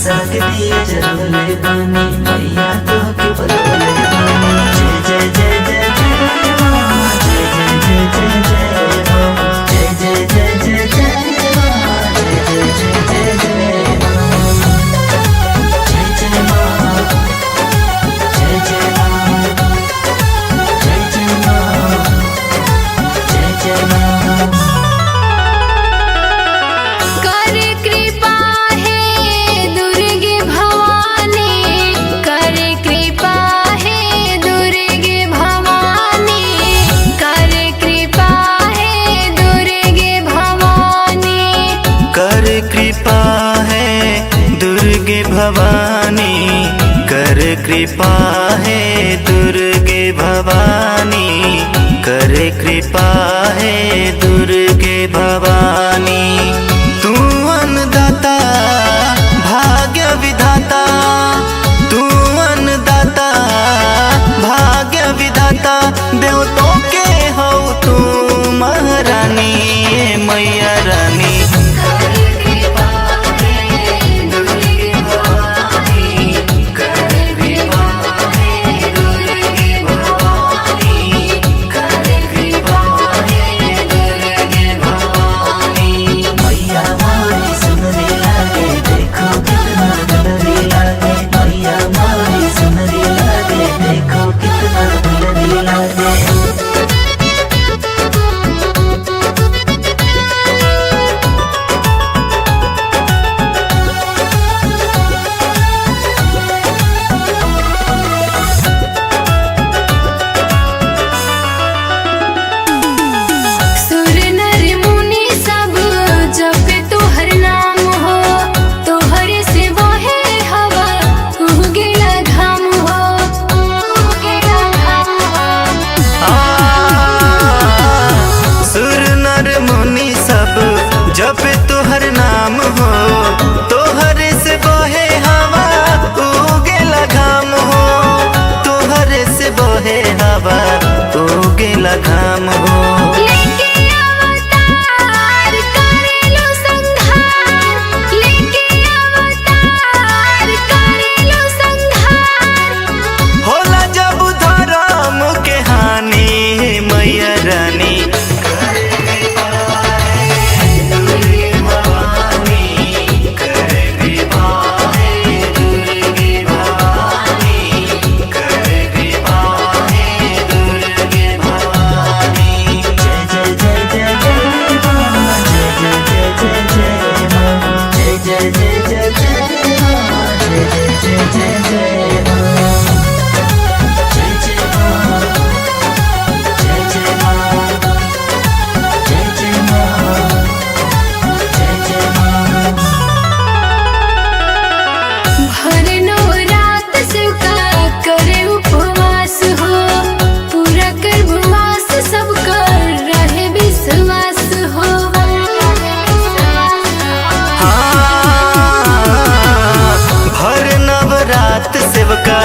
आशा के दिए जलवले बानी मैया तो के बलवले बानी। जय जय जय जय जय माँ, जय जय जय जय जय माँ, जय जय जय जय जय माँ, जय जय जय जय जय माँ, जय जय माँ, जय जय माँ, जय जय माँ, जय जय माँ। भवानी कर कृपा है दुर्गे भवानी, कर कृपा है दुर्गे भवानी। तू अन्नदाता भाग्य विधाता, तू अन्नदाता भाग्य विधाता, देवतों के हो तू महारानी मैया रानी। जब तोहर नाम हो तोहर से बहे हवा उगेला घाम हो, तोहर से बहे हवा उगेला घाम हो। होला जब धर्म के हानि मैया रानी, सेवका